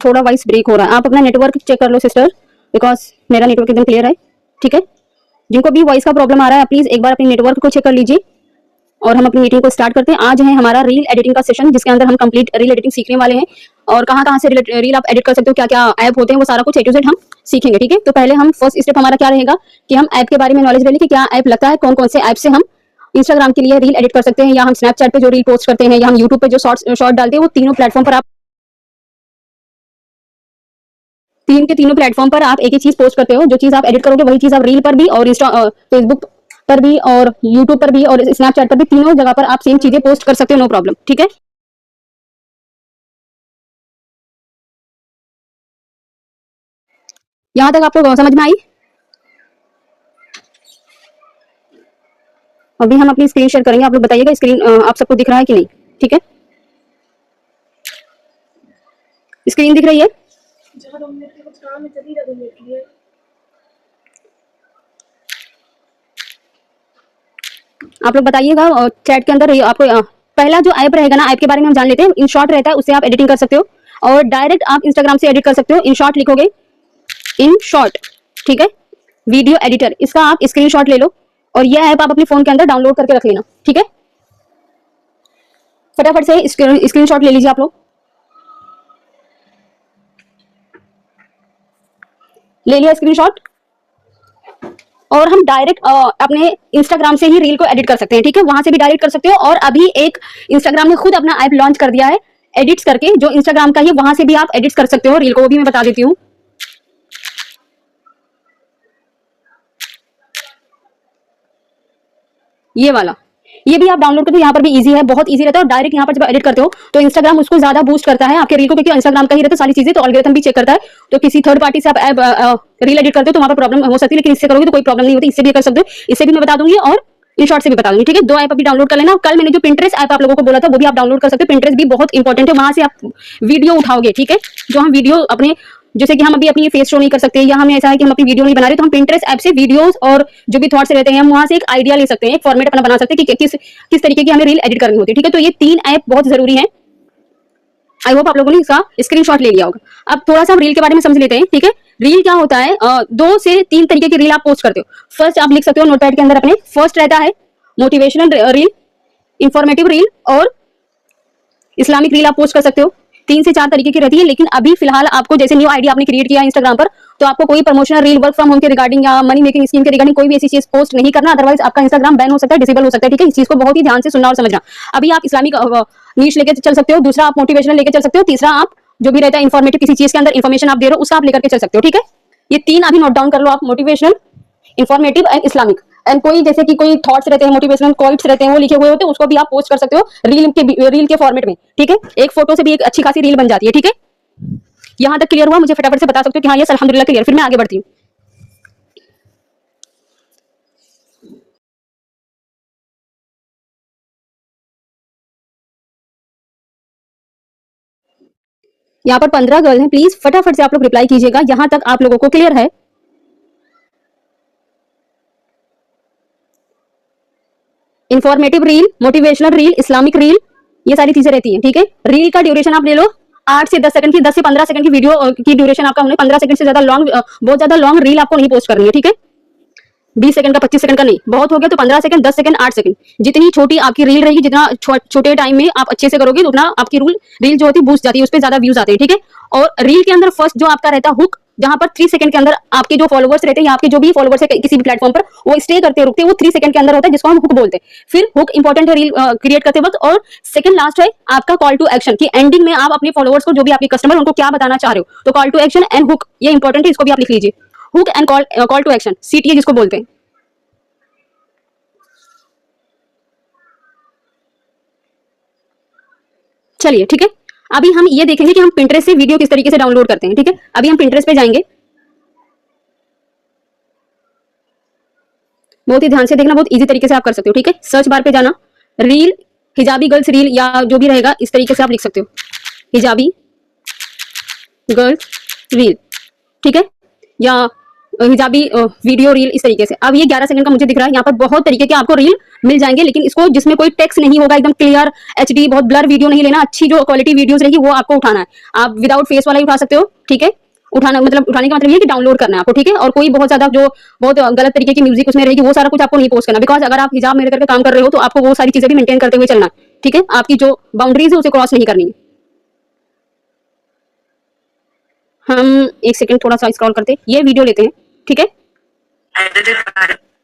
थोड़ा voice break हो रहा है। आप अपना नेटवर्क चेक कर लो सिस्टर, बिकॉज मेरा नेटवर्क एकदम क्लियर है, ठीक है। जिनको भी वॉइस का प्रॉब्लम आ रहा है प्लीज एक बार अपने नेटवर्क को चेक कर लीजिए और हम अपनी मीटिंग को स्टार्ट करते हैं। आज है हमारा रील एडिटिंग का सेशन, जिसके अंदर हम कंप्लीट रील एडिटिंग सीखने वाले हैं और कहाँ से रील आप एडिट कर सकते हो, क्या क्या ऐप होते हैं, वो सारा कुछ A to Z हम सीखेंगे, ठीक है। तो पहले हम फर्स्ट स्टेप हमारा क्या रहेगा कि हम ऐप के बारे में नॉलेज ले लें कि क्या ऐप लगता है, कौन कौन से ऐप से हम इंस्टाग्राम के लिए रील एडिट कर सकते हैं, या हम स्नैपचैट पे जो रील पोस्ट करते हैं, या हम यूट्यूब पे जो शॉर्ट डालते हैं, वो तीनों प्लेटफॉर्म पर आप तीनों प्लेटफॉर्म पर आप एक ही चीज पोस्ट करते हो। जो चीज आप एडिट करोगे वही चीज आप रील पर भी और फेसबुक पर भी और यूट्यूब पर भी और स्नैपचैट पर भी, तीनों जगह पर आप सेम चीजें पोस्ट कर सकते हो, नो प्रॉब्लम, ठीक है। यहां तक आपको समझ में आई? अभी हम अपनी स्क्रीन शेयर करेंगे, आप लोग बताइएगा स्क्रीन आप सबको दिख रहा है कि नहीं, ठीक है। स्क्रीन दिख रही है? आप लोग बताइएगा चैट के अंदर। आपको पहला जो ऐप रहेगा ना, ऐप के बारे में हम जान लेते हैं। इन शॉर्ट रहता है, उससे आप एडिटिंग कर सकते हो और डायरेक्ट आप इंस्टाग्राम से एडिट कर सकते हो। इन शॉर्ट लिखोगे, इन शॉर्ट, ठीक है, वीडियो एडिटर, इसका आप स्क्रीनशॉट ले लो और यह ऐप आप अपने फोन के अंदर डाउनलोड करके रख लेना, ठीक है। फटाफट से स्क्रीनशॉट ले लीजिए आप लोग। ले लिया स्क्रीनशॉट और हम डायरेक्ट अपने इंस्टाग्राम से ही रील को एडिट कर सकते हैं, ठीक है। वहां से भी डायरेक्ट कर सकते हो और अभी एक इंस्टाग्राम ने खुद अपना ऐप लॉन्च कर दिया है एडिट्स करके, जो इंस्टाग्राम का ही, वहां से भी आप एडिट कर सकते हो रील को, वो भी मैं बता देती हूँ। ये वाला, ये भी आप डाउनलोड करते हो, यहाँ पर भी इजी है, बहुत इजी रहता है। और डायरेक्ट यहाँ पर जब एडिट करते हो तो इंस्टाग्राम उसको ज्यादा बूस्ट करता है आपके रील को, क्योंकि इंस्टाग्राम का ही रहता है सारी चीजें, तो एल्गोरिथम भी चेक करता है। तो किसी थर्ड पार्टी से आप रील एडिट करते हो तो वहां पर प्रॉब्लम हो सकती है, लेकिन इससे करोगे तो कोई प्रॉब्लम नहीं होती। इससे भी कर सकते हो, इससे भी मैं बता दूंगी और इन शॉर्ट से भी बता दूंगी, ठीक है। दो ऐप अभी डाउनलोड कर लेना। कल मैंने जो पिंटरेस्ट ऐप आप लोगों को बोला था वो भी आप डाउनलोड कर सकते हो। पिंटरेस्ट भी बहुत इंपॉर्टेंट है, वहां से आप वीडियो उठाओगे, ठीक है। जो हम वीडियो अपने, जैसे कि हम अभी अपनी फेस शो नहीं कर सकते, या हमें ऐसा है कि हम अपनी वीडियो नहीं बना रहे, तो हम पिंटरेस्ट ऐप से वीडियोस और जो भी थॉट्स रहते हैं हम वहां से एक आइडिया ले सकते हैं, एक फॉर्मेट अपना बना सकते हैं कि किस तरीके की हमें रील एडिट करनी होती है, ठीक है। तो ये 3 ऐप बहुत जरूरी है। आई होप आप लोगों ने इसका स्क्रीनशॉट ले लिया होगा। अब थोड़ा सा रील के बारे में समझ लेते हैं, ठीक है। रील क्या होता है, 2 से 3 तरीके की रील आप पोस्ट करते हो। फर्स्ट आप लिख सकते हो नोटपैड के अंदर अपने, फर्स्ट रहता है मोटिवेशनल रील, इंफॉर्मेटिव रील और इस्लामिक रील आप पोस्ट कर सकते हो। 3 से 4 तरीके की रहती है, लेकिन अभी फिलहाल आपको, जैसे न्यू आईडी आपने क्रिएट किया इंस्टाग्राम पर, तो आपको कोई promotional reel work from home के रिगार्डिंग या मनी मेकिंग स्कीम के रिगार्डिंग कोई भी ऐसी चीज पोस्ट नहीं करना, अदरवाइज आपका इंस्टाग्राम बैन हो सकता है, डिसेबल हो सकता है, ठीक है। इस चीज को बहुत ही ध्यान से सुनना और समझना। अभी आप इस्लामिक नीश लेके चल सकते हो, दूसरा आप मोटिवेशनल लेके चल सकते हो, तीसरा आप जो भी रहता है इन्फॉर्मेटिव, किसी चीज के अंदर इन्फॉर्मेशन आप दे रहे हो उसका आप लेकर के चल सकते हो, ठीक है। ये 3 अभी नोट डाउन कर लो आप, motivational, informative and Islamic. And कोई जैसे कि कोई थॉट्स रहते हैं, मोटिवेशनल क्वाइट्स रहते हैं, वो लिखे हुए होते हैं, उसको भी आप पोस्ट कर सकते हो रील के फॉर्मेट में, ठीक है। एक फोटो से भी एक अच्छी खासी रील बन जाती है, ठीक है। यहां तक क्लियर हुआ? मुझे फटाफट से बता सकते हो कि हाँ यस अल्हम्दुलिल्लाह क्लियर, फिर मैं आगे बढ़ती हूँ। यहाँ पर 15 गर्ल हैं, प्लीज फटाफट से आप लोग रिप्लाई कीजिएगा। यहां तक आप लोगों को क्लियर है? Informative reel, motivational reel, Islamic reel, ये सारी चीजें रहती हैं, ठीक है। रील का ड्यूरेशन आप ले लो 8 से 10 सेकंड की, 10 से 15 सेकंड की वीडियो की ड्यूरेशन आपका होने, 15 सेकंड से ज्यादा लॉन्ग, बहुत ज्यादा लॉन्ग रील आपको नहीं पोस्ट करनी है, ठीक है। 20 सेकंड का, 25 सेकंड का नहीं, बहुत हो गया तो 15 सेकंड, 10 सेकंड, 8 सेकंड। जितनी छोटी आपकी रील रहेगी, जितना छोटे टाइम में आप अच्छे से करोगे, उतना आपकी रील जो होती है बूस्ट जाती है, उस पर ज्यादा व्यूज आते हैं, ठीक है। और रील के अंदर फर्स्ट जो आपका रहता है हुक, जहां पर 3 सेकंड के अंदर आपके जो फॉलोवर्स रहते हैं या आपके जो भी फॉलोवर्स है किसी भी प्लेटफॉर्म पर, वो स्टे करते हैं, रुकते हैं, वो 3 सेकंड के अंदर होता है, जिसको हम हुक बोलते हैं। फिर हुक इंपॉर्टेंट है रील क्रिएट करते वक्त। और सेकंड लास्ट है आपका कॉल टू एक्शन, की एंडिंग में आप अपने फॉलोवर्स को, जो भी आपके कस्टमर, उनको क्या बताना चाह रहे हो। तो call to action and hook, ये इंपॉर्टेंट है, इसको भी आप लिख लीजिए। Hook and call to action, CTA जिसको बोलते हैं। चलिए ठीक है, अभी हम ये देखेंगे कि हम पिंटरेस्ट से वीडियो किस तरीके से डाउनलोड करते हैं, ठीक है। अभी हम पिंटरेस्ट पे जाएंगे, बहुत ही ध्यान से देखना, बहुत इजी तरीके से आप कर सकते हो, ठीक है। सर्च बार पे जाना, रील, हिजाबी गर्ल्स रील, या जो भी रहेगा इस तरीके से आप लिख सकते हो, हिजाबी गर्ल्स रील, ठीक है। या हिजाबी वीडियो रील इस तरीके से। अब ये 11 सेकंड का मुझे दिख रहा है, यहाँ पर बहुत तरीके के आपको रील मिल जाएंगे, लेकिन इसको जिसमें कोई टेक्स्ट नहीं होगा, एकदम क्लियर एचडी बहुत ब्लर वीडियो नहीं लेना, अच्छी जो क्वालिटी वीडियोस रहेगी वो आपको उठाना है। आप विदाउट फेस वाला ही उठा सकते हो, ठीक है। उठाना मतलब उठाने का मतलब ये कि डाउनलोड करना है आपको, ठीक है। और कोई बहुत ज्यादा जो बहुत गलत तरीके की म्यूजिक उसमें रहेगी वो सारा कुछ आपको नहीं पोस्ट करना, बिकॉज अगर आप हिजाब में करके काम कर रहे हो तो आपको वो सारी चीजें भी मेंटेन करते हुए चलना है, ठीक है। आपकी जो बाउंड्रीज है उसे क्रॉस नहीं करनी है। हम एक सेकंड थोड़ा सा स्क्रॉल करते, ये वीडियो लेते हैं, ठीक है।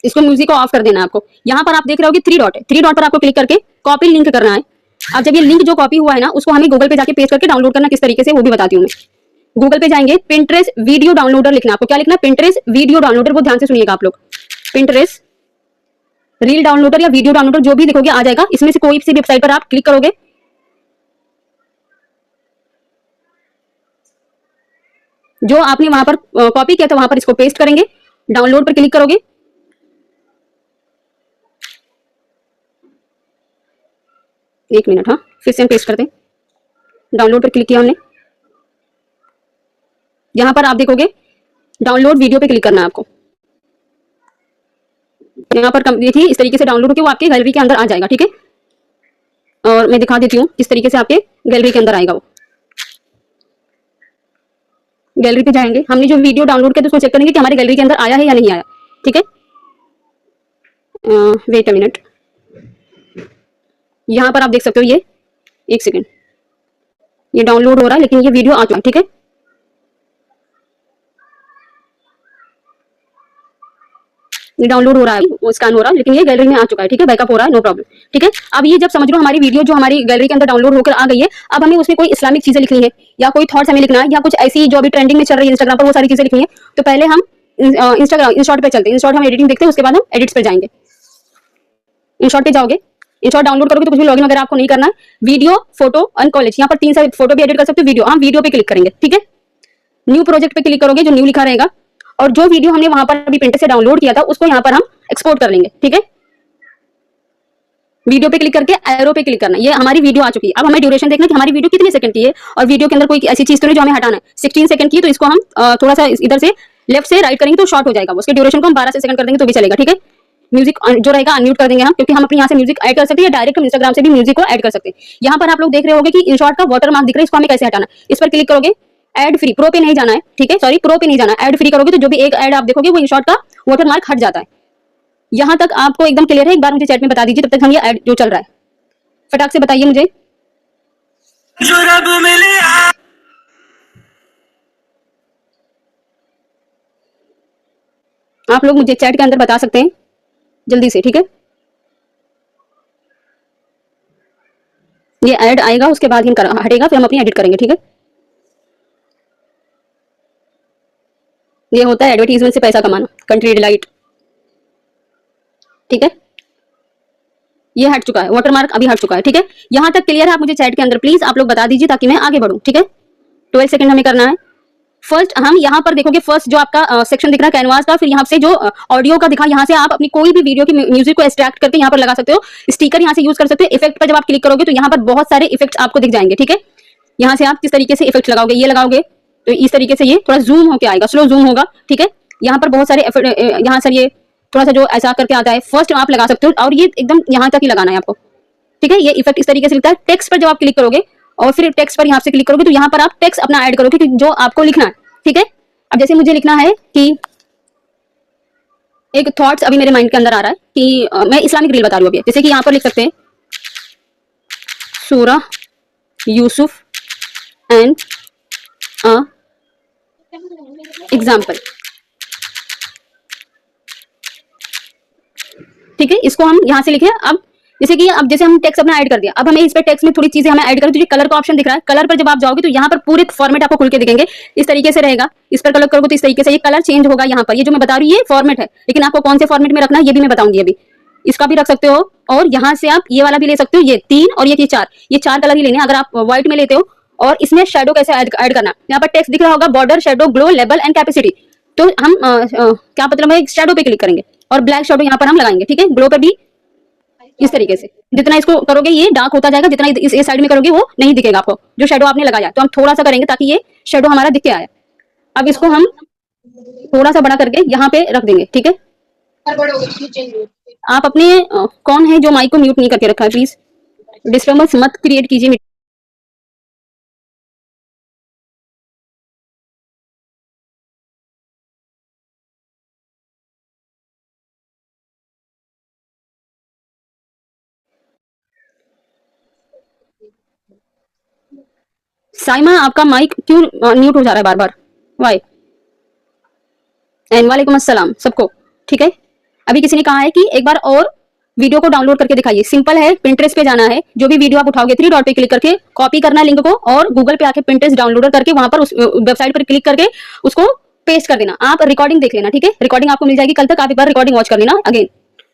इसको म्यूजिक को ऑफ कर देना है आपको। यहाँ पर आप देख रहे हो कि 3 डॉट है, 3 डॉट पर आपको क्लिक करके कॉपी लिंक करना है। अब जब ये लिंक जो कॉपी हुआ है ना, उसको हमें गूगल पे जाके पेस्ट करके डाउनलोड करना किस तरीके से वो भी बताती हूँ मैं। गूगल पे जाएंगे, पिंटरेस्ट वीडियो डाउनलोडर लिखना, आपको क्या लिखना है, पिंटरेस्ट वीडियो डाउनलोडर। वो ध्यान से सुनिएगा आप लोग, पिंटरेस्ट रील डाउनलोडर या वीडियो डाउनलोडर जो भी लिखोगे आ जाएगा। इसमें से कोई सी वेबसाइट पर आप क्लिक करोगे, जो आपने वहां पर कॉपी किया था वहां पर इसको पेस्ट करेंगे, डाउनलोड पर क्लिक करोगे। एक मिनट, हाँ फिर से हम पेस्ट करते हैं। डाउनलोड पर क्लिक किया हमने, यहां पर आप देखोगे डाउनलोड वीडियो पे क्लिक करना है आपको। यहाँ पर देखिए इस तरीके से डाउनलोड होकर वो आपके गैलरी के अंदर आ जाएगा, ठीक है। और मैं दिखा देती हूँ किस तरीके से आपके गैलरी के अंदर आएगा वो। गैलरी पे जाएंगे, हमने जो वीडियो डाउनलोड किया तो उसको चेक करेंगे कि हमारे गैलरी के अंदर आया है या नहीं आया, ठीक है। वेट अ मिनट, यहाँ पर आप देख सकते हो ये, एक सेकेंड, ये डाउनलोड हो रहा है लेकिन ये वीडियो आ चुका है, ठीक है। ये डाउनलोड हो रहा है, वो स्कैन हो रहा है, लेकिन ये गैलरी में आ चुका है, ठीक है। बैकअप हो रहा है, नो प्रॉब्लम, ठीक है। अब ये जब समझ लो हमारी वीडियो जो हमारी गैलरी के अंदर डाउनलोड होकर आ गई है, अब हमें उसमें कोई इस्लामिक चीजें लिखनी है या कोई थॉट्स हमें लिखना है या कुछ ऐसी जो अभी ट्रेंडिंग में चल रही है इंस्टाग्राम पर वो सारी चीजें लिखनी है। तो पहले हम इंस्टाग्राम इंशॉर्ट पे चलते हैं, इंशॉर्ट हम एडिटिंग देखते हैं, उसके बाद हम एडिट्स पे जाएंगे। इंशॉर्ट पे जाओगे, इंशॉर्ट डाउनलोड करोगे तो कुछ भी लॉगिन वगैरह आपको नहीं करना है। वीडियो, फोटो एंड कॉलेज, यहाँ पर 3 से फोटो भी एडिट कर सकते हो, वीडियो, हम वीडियो पे क्लिक करेंगे, ठीक है। न्यू प्रोजेक्ट पे क्लिक करोगे, जो न्यू लिखा रहेगा, और जो वीडियो हमने वहां पर अभी प्रिंटर से डाउनलोड किया था उसको यहाँ पर हम एक्सपोर्ट कर लेंगे, ठीक है। वीडियो पे क्लिक करके एरो पे क्लिक करना, ये हमारी वीडियो आ चुकी है। अब हमें ड्यूरेशन देखना कि हमारी वीडियो कितने सेकंड की है और वीडियो के अंदर कोई ऐसी चीज तो नहीं जो हमें हटाना है। 16 सेकंड की, तो इसको हम थोड़ा सा इधर से लेफ्ट से राइट करेंगे तो शॉर्ट हो जाएगा, उसके ड्यूरेशन को हम 12 से सेकंड कर देंगे तो भी चलेगा, ठीक है। म्यूजिक जो रहेगा अनम्यूट कर देंगे हम, क्योंकि हम अपने यहाँ से म्यूजिक ऐड कर सकते हैं, डायरेक्ट इंस्टाग्राम से भी म्यूजिक को ऐड कर सकते हैं। यहाँ पर आप लोग देख रहे होंगे कि इनशॉर्ट का वाटर मार्क दिख रहा है, इसको हमें कैसे हटाना है। इस पर क्लिक करोगे, एड फ्री, प्रो पे नहीं जाना है, ठीक है, सॉरी प्रो पे नहीं जाना है, एड फ्री करोगे तो जो भी एक एड आप देखोगे वो इनशॉर्ट का वाटर मार्क हट जाता है। यहाँ तक आपको एकदम क्लियर है? एक बार मुझे चैट में बता दीजिए, तब तक हम ये एड जो चल रहा है फटाक से बताइए मुझे। जो रब मिले आप लोग मुझे चैट के अंदर बता सकते हैं जल्दी से, ठीक है। ये ऐड आएगा उसके बाद ही हटेगा, फिर हम अपनी एडिट करेंगे, ठीक है। ये होता है एडवर्टीजमेंट से पैसा कमाना, कंट्री डिलाइट, ठीक है। ये हट चुका है, वाटरमार्क अभी हट चुका है, ठीक है। यहां तक क्लियर है? आप मुझे चैट के अंदर प्लीज आप लोग बता दीजिए ताकि मैं आगे बढ़ूं, ठीक है। 12 सेकंड हमें करना है। फर्स्ट हम यहाँ पर देखोगे, फर्स्ट जो आपका सेक्शन दिख रहा है कैनवास का, फिर यहाँ से जो ऑडियो का दिखा, यहाँ से आप अपनी कोई भी वीडियो की म्यूजिक को एक्सट्रैक्ट करके यहाँ पर लगा सकते हो। स्टिकर यहाँ से यूज कर सकते हो। इफेक्ट पर जब आप क्लिक करोगे तो यहाँ पर बहुत सारे इफेक्ट्स आपको दिख जाएंगे, ठीक है। यहाँ से आप किस तरीके से इफेक्ट लगाओगे, ये लगाओगे तो इस तरीके से ये थोड़ा जूम होकर आएगा, स्लो जूम होगा, ठीक है। यहाँ पर बहुत सारे यहाँ से ये थोड़ा सा जो ऐसा करके आता है, फर्स्ट आप लगा सकते हो और ये एकदम यहाँ तक ही लगाना है आपको, ठीक है। ये इफेक्ट इस तरीके से लिखता है। टेक्स्ट पर जब आप क्लिक करोगे और फिर टेक्स्ट पर यहाँ से क्लिक करोगे तो यहाँ पर आप टेक्स्ट अपना ऐड करोगे कि जो आपको लिखना है, ठीक है। अब जैसे मुझे लिखना है कि एक थॉट्स अभी मेरे माइंड के अंदर आ रहा है कि मैं इस्लामिक रील बता रही हूँ अभी, जैसे कि यहाँ पर लिख सकते हैं सूरा यूसुफ एंड एग्जाम्पल, ठीक है। इसको हम यहाँ से लिखे। अब जैसे कि अब जैसे हम टेक्स्ट अपना ऐड कर दिया, अब हमें इस पे टेक्स्ट में थोड़ी चीजें हमें ऐड करें, तो ये कलर का ऑप्शन दिख रहा है, कलर पर जब आप जाओगे तो यहाँ पर पूरे फॉर्मेट आपको खुल के दिखेंगे, इस तरीके से रहेगा। इस पर कलर करोगे तो इस तरीके से ये कलर चेंज होगा। यहाँ पर ये जो मैं बता रही हूँ ये फॉर्मेट है, लेकिन आपको कौन से फॉर्मेट में रखना है ये भी मैं बताऊंगी अभी। इसका भी रख सकते हो और यहाँ से आप ये वाला भी ले सकते हो, ये 3 और ये 4, ये 4 कलर ही लेने। अगर आप व्हाइट में लेते हो और इसमें शेडो कैसे ऐड करना, यहाँ पर टेक्स्ट दिख रहा होगा border, shadow, glow, level and capacity. तो हम क्या मतलब है, शेडो पे क्लिक करेंगे और ब्लैक शेडो यहाँ पर हम लगाएंगे, ठीक है। ग्लो पे भी इस तरीके से, जितना इसको करोगे ये डार्क होता जाएगा, जितना इस साइड में करोगे वो नहीं दिखेगा आपको जो शेडो आपने लगाया। तो हम थोड़ा सा करेंगे ताकि ये शेडो हमारा दिखे आया। अब इसको हम थोड़ा सा बड़ा करके यहाँ पे रख देंगे, ठीक है। आप अपने कौन है जो माइक को म्यूट नहीं करके रखा है, प्लीज डिस्टर्बेंस मत क्रिएट कीजिए। साइमा आपका माइक क्यों म्यूट हो जा रहा है बार बार, वाई? एंड वालेकुम अस्सलाम सबको, ठीक है। अभी किसी ने कहा है कि एक बार और वीडियो को डाउनलोड करके दिखाइए। सिंपल है, पिंटरेस्ट पे जाना है, जो भी वीडियो आप उठाओगे 3 डॉट पे क्लिक करके कॉपी करना है लिंक को, और गूगल पे आके पिंटरेस्ट डाउनलोडर करके वहां पर उस वेबसाइट पर क्लिक करके उसको पेस्ट कर देना। आप रिकॉर्डिंग देख लेना, ठीक है। रिकॉर्डिंग आपको मिल जाएगी कल तक, आप एक बार रिकॉर्डिंग वॉच कर लेना, अगेन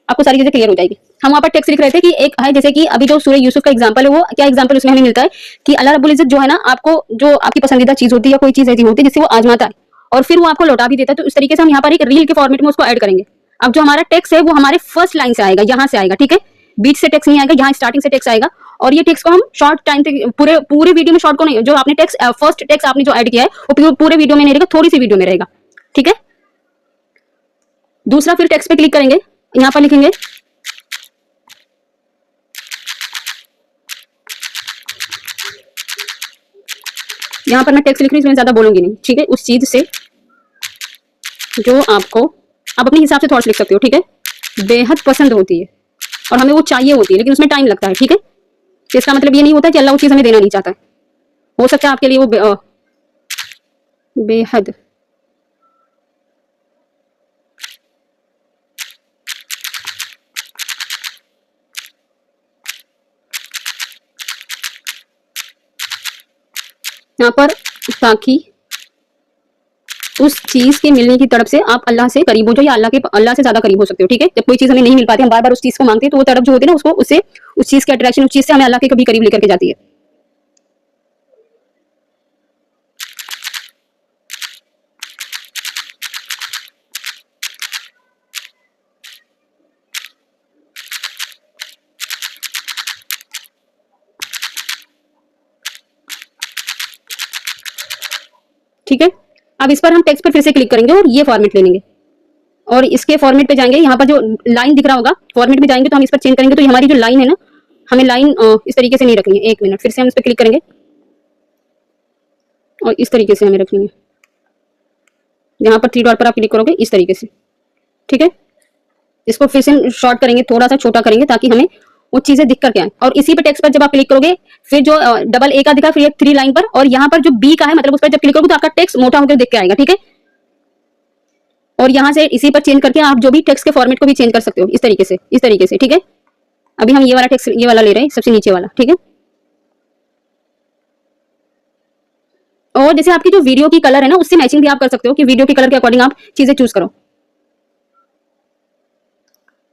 आपको सारी चीजें क्लियर हो जाएगी। हम वहां पर टेक्स्ट लिख रहे थे कि एक है, जैसे कि अभी जो सूरह यूसुफ का एग्जांपल है, वो क्या एग्जांपल उसमें हमें मिलता है कि अल्लाह रब्बुल इज्जत जो है ना, आपको जो आपकी पसंदीदा चीज होती है या कोई चीज ऐसी होती है जिससे वो आजमाता है और फिर वो आपको लौटा भी देता है, तो इस तरीके से हम यहाँ पर एक रील के फॉर्मेट में उसको ऐड करेंगे। अब जो हमारा टेक्स्ट है वो हमारे फर्स्ट लाइन से आएगा, यहाँ से आएगा, ठीक है। बीच से टेक्स्ट नहीं आएगा, यहाँ स्टार्टिंग से टेक्स्ट आएगा। और ये टेक्स्ट को हम शॉर्ट टाइम तक, पूरे पूरे वीडियो में शॉर्ट को नहीं, जो आपने टेक्स्ट फर्स्ट टेक्स्ट आपने जो ऐड किया है वो पूरे वीडियो में नहीं रहेगा, थोड़ी सी वीडियो में रहेगा, ठीक है। दूसरा फिर टेक्स्ट पे क्लिक करेंगे, यहाँ पर लिखेंगे यहाँ पर मैं टेक्स्ट लिख रही हूँ, इसमें ज्यादा बोलूंगी नहीं, ठीक है। उस चीज से जो आपको, आप अपने हिसाब से थॉट्स लिख सकते हो, ठीक है। बेहद पसंद होती है और हमें वो चाहिए होती है, लेकिन उसमें टाइम लगता है, ठीक है। इसका मतलब ये नहीं होता कि अल्लाह वो चीज हमें देना नहीं चाहता है। हो सकता है आपके लिए वो बेहद यहाँ पर, ताकि उस चीज के मिलने की तड़प से आप अल्लाह से करीब हो जाओ, या अल्लाह से ज्यादा करीब हो सकते हो, ठीक है। जब कोई चीज हमें नहीं मिल पाती, हम बार बार उस चीज को मांगते हैं, तो वो तड़प जो होती है ना, उसको उससे उस चीज की अट्रैक्शन, उस चीज से हमें अल्लाह के कभी करीब लेकर के जाती है। ठीक है। अब इस पर हम टेक्स्ट पर फिर से क्लिक करेंगे और ये फॉर्मेट ले लेंगे और इसके फॉर्मेट पे जाएंगे। यहाँ पर जो लाइन दिख रहा होगा, फॉर्मेट में जाएंगे तो हम इस पर चेंज करेंगे, तो ये हमारी जो लाइन है ना, हमें लाइन इस तरीके से नहीं रखनी है। 1 मिनट, फिर से हम इस पर क्लिक करेंगे और इस तरीके से हमें रखनी है। यहाँ पर 3 डॉट पर आप क्लिक करोगे इस तरीके से, ठीक है। इसको फिर से शॉर्ट करेंगे, थोड़ा सा छोटा करेंगे, ताकि हमें वो चीजें दिख करके आए। और इसी पे टेक्स्ट पर जब आप क्लिक करोगे, फिर जो डबल ए का दिखा, फिर 3 लाइन पर, और यहाँ पर जो बी का है, मतलब उस पर जब क्लिक करोगे तो आपका टेक्स्ट मोटा होकर दिख के आएगा, ठीक है। और यहाँ से इसी पर चेंज करके आप जो भी टेक्स्ट के फॉर्मेट को भी चेंज कर सकते हो, इस तरीके से, इस तरीके से, ठीक है। अभी हम ये वाला टेक्स्ट, ये वाला ले रहे हैं, सबसे नीचे वाला, ठीक है। और जैसे आपकी जो वीडियो की कलर है ना, उससे मैचिंग भी आप कर सकते हो कि वीडियो के कलर के अकॉर्डिंग आप चीजें चूज करो।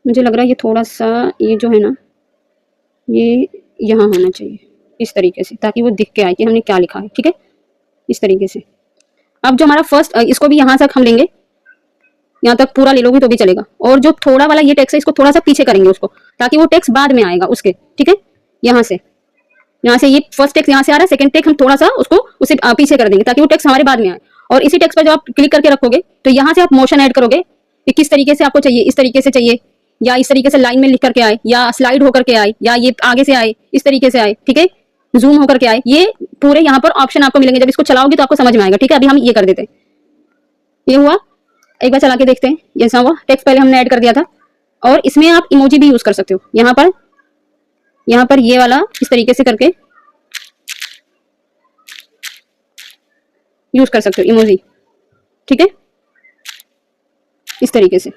मुझे लग रहा है ये थोड़ा सा, ये जो है ना, ये यहाँ होना चाहिए इस तरीके से, ताकि वो दिख के आए कि हमने क्या लिखा है, ठीक है, इस तरीके से। अब जो हमारा फर्स्ट, इसको भी यहाँ तक हम लेंगे, यहाँ तक पूरा ले लोगे तो भी चलेगा। और जो थोड़ा वाला ये टेक्स्ट है, इसको थोड़ा सा पीछे करेंगे उसको, ताकि वो टेक्स्ट बाद में आएगा उसके, ठीक है। यहाँ से ये फर्स्ट टेक्स्ट यहाँ से आ रहा है, सेकंड टेक्स्ट हम थोड़ा सा उसको उसे पीछे कर देंगे, ताकि वो टेक्स्ट हमारे बाद में आए। और इसी टेक्स्ट पर जब आप क्लिक करके रखोगे, तो यहाँ से आप मोशन ऐड करोगे कि किस तरीके से आपको चाहिए, इस तरीके से चाहिए, या इस तरीके से लाइन में लिख करके आए, या स्लाइड होकर के आए, या ये आगे से आए, इस तरीके से आए, ठीक है, जूम होकर के आए। ये पूरे यहाँ पर ऑप्शन आपको मिलेंगे, जब इसको चलाओगे तो आपको समझ में आएगा, ठीक है। अभी हम ये कर देते हैं, ये हुआ। एक बार चला के देखते हैं, जैसा हुआ। टेक्स्ट पहले हमने ऐड कर दिया था, और इसमें आप इमोजी भी यूज कर सकते हो। यहाँ पर ये वाला इस तरीके से करके यूज कर सकते हो, इमोजी, ठीक है, इस तरीके से।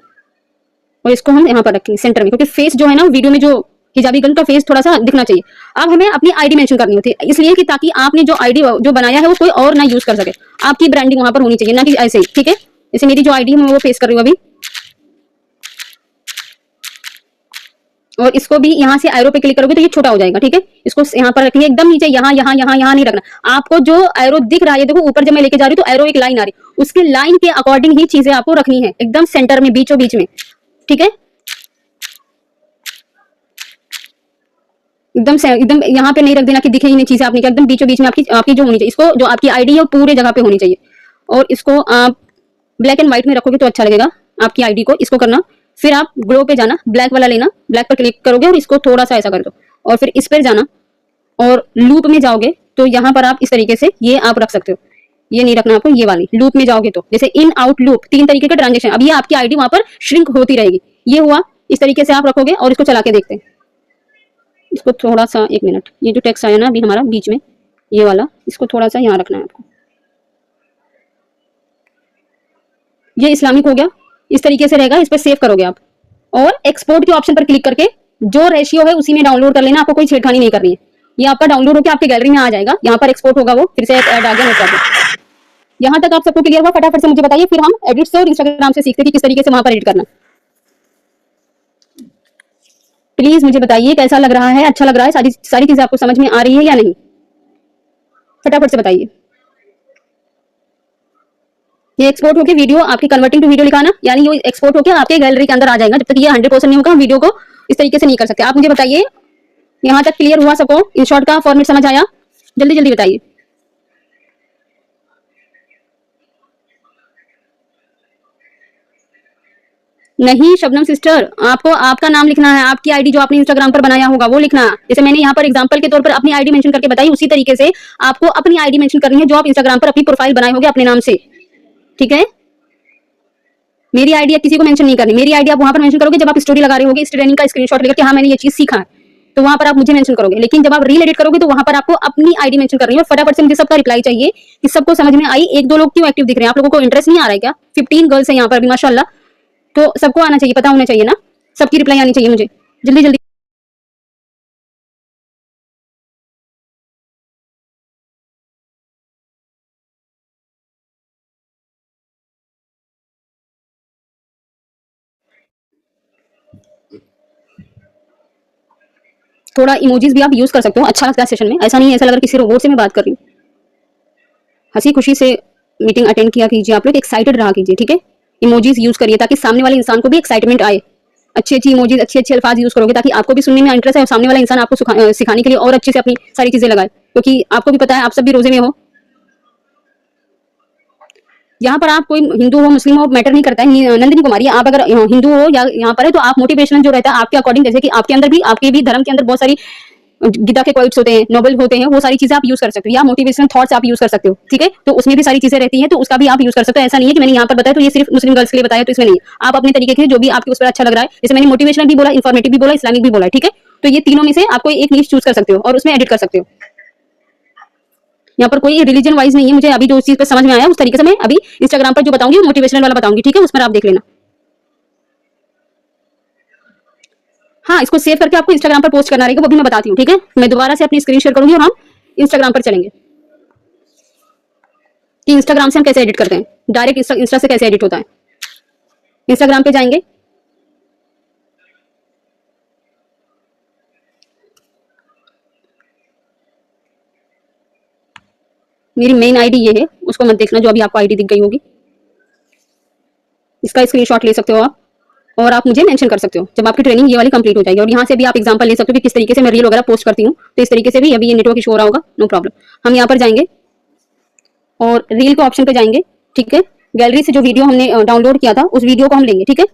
और इसको हम यहाँ पर रखेंगे सेंटर में, क्योंकि फेस जो है ना वीडियो में, जो हिजाबी गर्ल का फेस थोड़ा सा दिखना चाहिए। अब हमें अपनी आईडी मेंशन करनी होती है, इसलिए कि ताकि आपने जो आईडी जो बनाया है वो कोई और ना यूज कर सके। आपकी ब्रांडिंग वहां पर होनी चाहिए, ना कि ऐसे ही, ठीक है। जैसे मेरी जो आईडी है मैं वो पेस्ट कर रही हूँ अभी, और इसको भी यहाँ से एरो पे क्लिक करोगे तो ये छोटा हो जाएगा, ठीक है। इसको यहाँ पर रखेंगे, एकदम नीचे, यहाँ यहाँ यहाँ यहाँ नहीं रखना। आपको जो एरो दिख रहा है, देखो ऊपर जब मैं लेके जा रही हूँ तो एरो एक लाइन आ रही है, उसके लाइन के अकॉर्डिंग ही चीजें आपको रखनी है, एकदम सेंटर में, बीचों बीच में, ठीक है। एकदम यहाँ पे नहीं रख देना कि दिखे ही नहीं चीजें आपने क्या, एकदम बीचों बीच में आपकी जो होनी चाहिए। इसको जो आपकी आईडी है वो पूरे जगह पे होनी चाहिए। और इसको आप ब्लैक एंड व्हाइट में रखोगे तो अच्छा लगेगा आपकी आईडी को। इसको करना, फिर आप ग्लो पे जाना, ब्लैक वाला लेना, ब्लैक पर क्लिक करोगे और इसको थोड़ा सा ऐसा कर दो और फिर इस पर जाना और लूप में जाओगे तो यहाँ पर आप इस तरीके से ये आप रख सकते हो। ये नहीं रखना आपको, ये वाली लूप में जाओगे तो जैसे इन आउट लूप 3 तरीके के ट्रांजेक्शन। अब ये आपकी आईडी वहां पर श्रिंक होती रहेगी। ये हुआ, इस तरीके से आप रखोगे और इसको चला के देखते हैं। इसको थोड़ा सा 1 मिनट, ये जो टेक्स्ट आया ना अभी हमारा बीच में ये वाला, इसको थोड़ा सा यहाँ रखना है आपको। ये इस्लामिक हो गया, इस तरीके से रहेगा। इस पर सेव करोगे आप और एक्सपोर्ट के ऑप्शन पर क्लिक करके जो रेशियो है उसी में डाउनलोड कर लेना। आपको कोई छेड़खानी नहीं करनी है। ये आपका डाउनलोड होकर आपके गैलरी में आ जाएगा। यहाँ पर एक्सपोर्ट होगा, वो फिर से ऐड आ गया मेरे। यहाँ तक आप सबको क्लियर हुआ? फटाफट से मुझे बताइए, फिर हम एडिट से और इंस्टाग्राम से सीखते हैं कि किस तरीके से वहां पर एडिट करना। प्लीज मुझे बताइए कैसा लग रहा है, अच्छा लग रहा है, सारी चीजें आपको समझ में आ रही है या नहीं? फटाफट से बताइए। ये एक्सपोर्ट होकर वीडियो आपकी कन्वर्टिंग टू वीडियो लिखाना, यानी ये एक्सपोर्ट होकर आपके गैलरी के अंदर आ जाएगा। जब तक ये 100% नहीं होगा हम वीडियो को इस तरीके से नहीं कर सकते। आप मुझे बताइए यहाँ तक क्लियर हुआ सबको? इन शॉर्ट का फॉर्मेट समझ आया? जल्दी जल्दी बताइए। नहीं शबनम सिस्टर, आपको आपका नाम लिखना है, आपकी आईडी जो आपने इंस्टाग्राम पर बनाया होगा वो लिखना। जैसे मैंने यहाँ पर एग्जांपल के तौर पर अपनी आईडी मेंशन करके बताई, उसी तरीके से आपको अपनी आईडी मेंशन करनी है जो आप इंस्टाग्राम पर अपनी प्रोफाइल बनाए होगे अपने नाम से। ठीक है, मेरी आईडी किसी को मेंशन नहीं करनी। मेरी आईडी आप वहां पर मेंशन करोगे जब आप स्टोरी लगा रहे होगे, इस ट्रेनिंग का स्क्रीनशॉट लेकर कि हाँ मैंने ये चीज सीखा है, तो वहां पर आप मुझे मेंशन करोगे। लेकिन जब आप रील एडिट करोगे तो वहां पर आपको अपनी आईडी मेंशन करनी है। फटाफट से मुझे सबका रिप्लाई चाहिए कि सबको समझ में आई। 1-2 लोग क्यों एक्टिव दिख रहे हैं? आप लोगों को इंटरेस्ट नहीं आ रहा है क्या? 15 गर्ल्स है यहाँ पर भी माशाल्लाह, तो सबको आना चाहिए, पता होना चाहिए ना, सबकी रिप्लाई आनी चाहिए मुझे जल्दी जल्दी। थोड़ा इमोजीज भी आप यूज कर सकते हो, अच्छा लगता है सेशन में। ऐसा नहीं है ऐसा लग रहा किसी रोबोट से मैं बात कर रही हूँ। हंसी खुशी से मीटिंग अटेंड किया कीजिए, आप लोग एक्साइटेड रहा कीजिए। ठीक है, इमोजीज यूज करिए ताकि सामने वाले इंसान को भी एक्साइटमेंट आए। अच्छी अच्छी इमोजीज, अच्छे अच्छे अल्फाज यूज करोगे ताकि आपको भी सुनने में इंटरेस्ट है और सामने वाला इंसान आपको सिखाने के लिए और अच्छे से अपनी सारी चीजें लगाए, क्योंकि आपको भी पता है आप सब भी रोजे में हो। यहाँ पर आप कोई हिंदू हो मुस्लिम हो मैटर नहीं करता है। नंदिनी कुमारी, आप अगर हिंदू हो या यहाँ पर है तो आप मोटिवेशनल जो रहता है आपके अकॉर्डिंग, जैसे कि आपके अंदर भी, आपके भी धर्म के अंदर बहुत सारी गीता के क्वाइट्स होते हैं, नोबल होते हैं, वो सारी चीजें आप यूज कर सकते हो, या मोटिवेशनल थॉट्स आप यूज कर सकते हो। ठीक है, तो उसमें भी सारी चीजें रहती हैं, तो उसका भी आप यूज कर सकते हो। ऐसा नहीं है कि मैंने यहाँ पर बताया तो ये सिर्फ मुस्लिम गर्ल्स के लिए बताया, तो इसमें नहीं। आप अपने तरीके से जो भी आपके उस पर अच्छा लग रहा है, जैसे मैंने मोटिवेशनल भी बोला, इन्फॉर्मेटिव भी बोला, इस्लामिक भी बोला। ठीक है, तो ये तीनों में से आप कोई एक नीश चूज कर सकते हो और उसमें एडिट कर सकते हो। यहाँ पर कोई रिलीजन वाइज नहीं है। मुझे अभी जो चीज पर समझ में आया उस तरीके से मैं अभी इंस्टाग्राम पर जो बताऊंगी वो मोटिवेशनल वाला बताऊंगी। ठीक है, उस पर आप देख लेना। हाँ, इसको सेव करके आपको इंस्टाग्राम पर पोस्ट करना रहेगा, वो भी मैं बताती हूँ। ठीक है, मैं दोबारा से अपनी स्क्रीन शेयर करूंगी और हम इंस्टाग्राम पर चलेंगे कि इंस्टाग्राम से हम कैसे एडिट करते हैं, डायरेक्ट इंस्टा से कैसे एडिट होता है। इंस्टाग्राम पे जाएंगे, मेरी मेन आईडी ये है, उसको मत देखना जो अभी आपको आईडी दिख गई होगी। इसका स्क्रीनशॉट ले सकते हो आप और आप मुझे मेंशन कर सकते हो जब आपकी ट्रेनिंग ये वाली कंप्लीट हो जाएगी। और यहाँ से भी आप एग्जांपल ले सकते हो कि किस तरीके से मैं रील वगैरह पोस्ट करती हूँ, तो इस तरीके से भी अभी ये नेटवर्क इशू हो रहा होगा, नो प्रॉब्लम। हम यहाँ पर जाएंगे और रील के ऑप्शन पे जाएंगे। ठीक है, गैलरी से जो वीडियो हमने डाउनलोड किया था उस वीडियो को हम लेंगे। ठीक है,